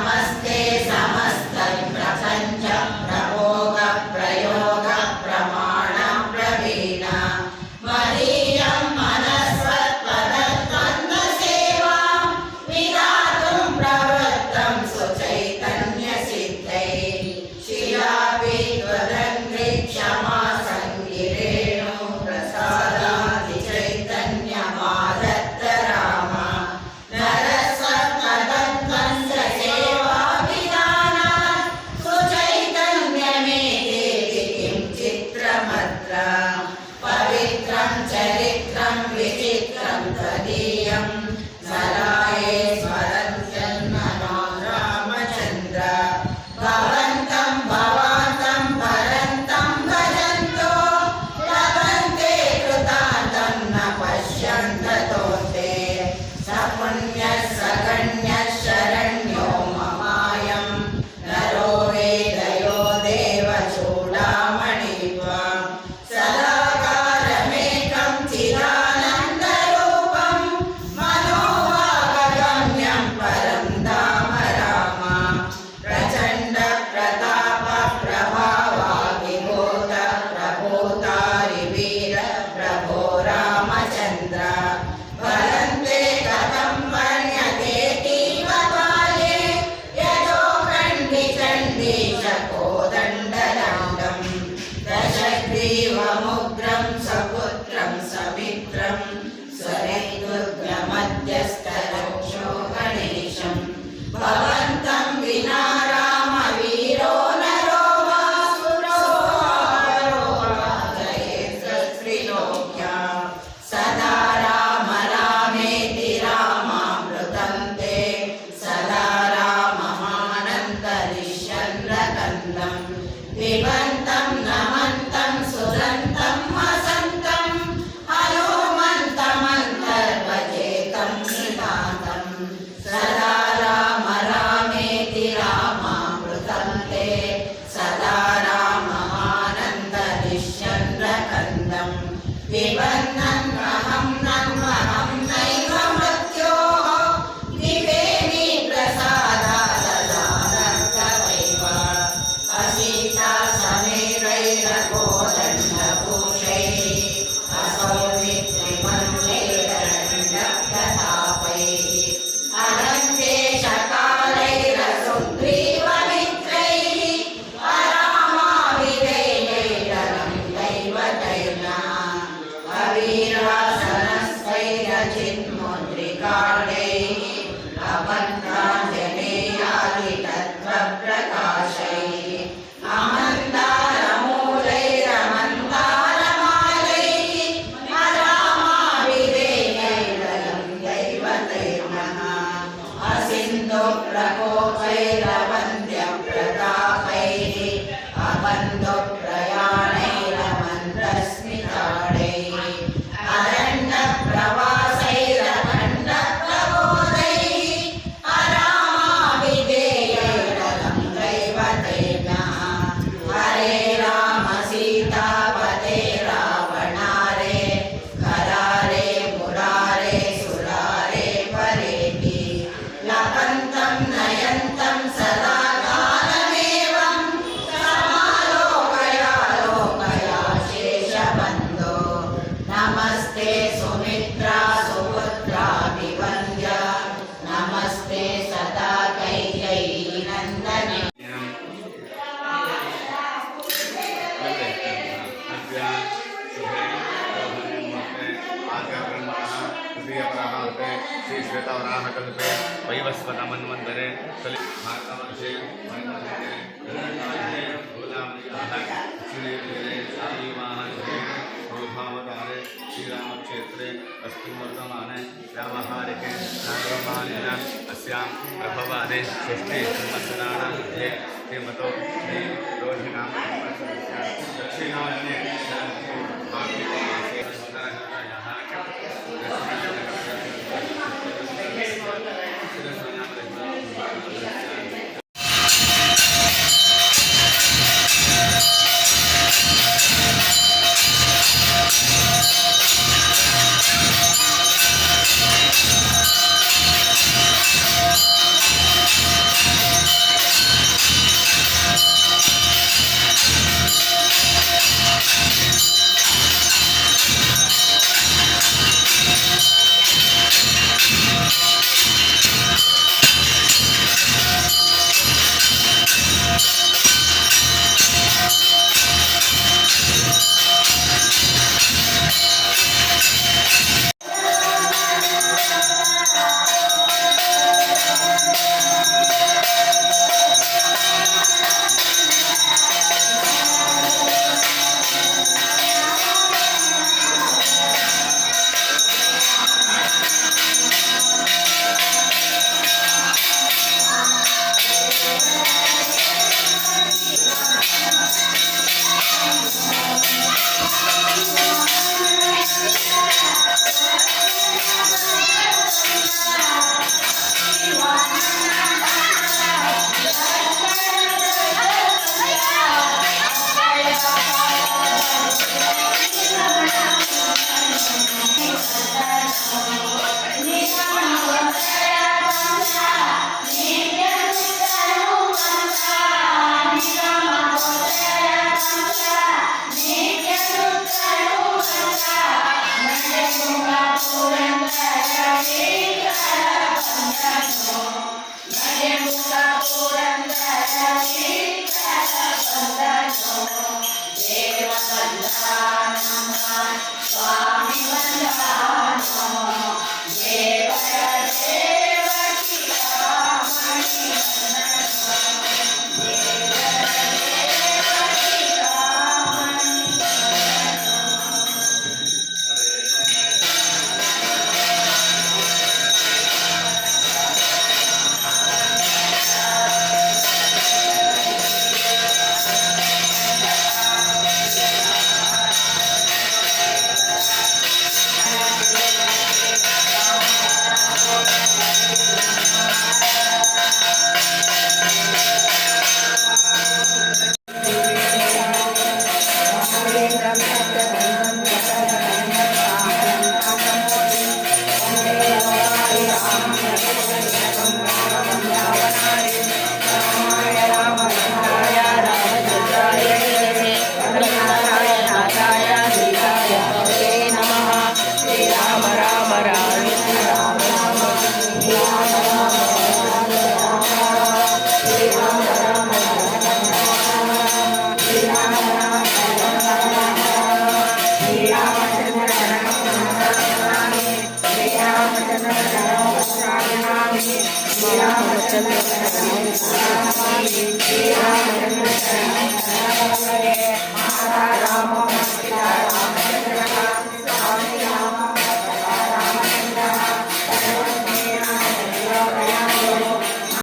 नमस्ते समस्त प्रपंच प्रभोग प्रयोग प्रमाण प्रवीण मदीयं मनस्वत्पदद्वन्द्व सेवा विधातुं प्रवृत्तं सुचैतन्य सिद्धै शिलापि त्वदङ्घ्रि क्षमा संगिरेणु प्रसादादि चैतन्यमादत्त राम नरस्वत्पदद्वन्द्व सेवा विधानात् सुचैतन्यमेतेति किं चित्रमत्र पवित्रं चरित्रं विचित्रं तदीयं सराये स्मरन्त्यन्मनो रामचन्द्र भवन्तं भवान्तं परन्तं भजन्तो लभन्ते कृतान्तं न पश्यन्ततोऽन्ते स पुण्यः स गण्यः शरण्यो ममायं नरो वेदयो देवचूडामणि त्वां सदाकारमेकं चिदानन्दरूपं मनोवागम्यं परं धाम राम प्रचण्ड प्रताप प्रभावाभिभूत प्रभूतारि वीर प्रभो रामचन्द्र वरन्ते कथं वर्ण्यतेतीव बाल्ये यतो खण्डिचण्डीश कोदण्डदण्डं दशग्रीवमुग्रं सपुत्रं समित्रं स्वरैर्दुर्गमध्यस्थरक्षो गणेशं भवन्तं विना रामवीरो नरो वा सुरोऽपरो वा जयेत्त्रिलोक्या सदा राम रामेति रामामृतं ते सदा राममानन्दनिश्चन्द्रकन्दं पिबन्तं नमन्तं सुदन्तं वसन्तं हनुमन्तमन्तर्वचेतं नितान्तं सदा राम रामेति रामामृतं ते सदा राममानन्दनिश्चन्द्रकन्दं पिबन्नम् अहं नन्वहं नैव मृत्योः दिवेमि प्रसादाददानर्कवैव असीता समेतैरघोदण्डभूषैः असौमित्रिमञ्जैरण्डप्रतापैः अनन्तेशकालैरसुग्रीवमित्रैः अरामाभिधेयैरलं दैवतैर्नः अवीरासनस्थैरचिन्मुद्रिकाढैः अबन्धाञ्जनेयादितत्त्वप्रकाशैः अमन्दारमूलैरमन्दारमालैः अरामाभिधेयैरलं दैवतैर्नः असिन्धुप्रकोपैरवन्द्यप्रतापैः अबन्धुप्रयाणैरमन्दस्मिताढैः अरण्यप्रवासैरखण्डप्रबोधैः अरामाभिधेयैरलं दैवतैर्नः हरे राम सीतापते रावणारे करारे मुरारे सुरारे परेति लपन्तं नयन्तं सदा कालमेवं समालोकया लोकया शेषबन्धो नमस्ते सुमित्रा सुपुत्राभिवन्द्य नमस्ते सदा कैकेयी नन्दने श्री श्वेतवराहकल्पे वैवस्वतमन्वन्तरे कलि भारतवर्षे भूभावतारे श्रीरामक्षेत्रे अस्मिन् वर्तमाने व्यावहारिके नागरमानेन अस्यां प्रभवादे षष्ठी संवत्सराणां मध्ये श्रीमतो श्री रोहिणां दक्षिणायने ॐ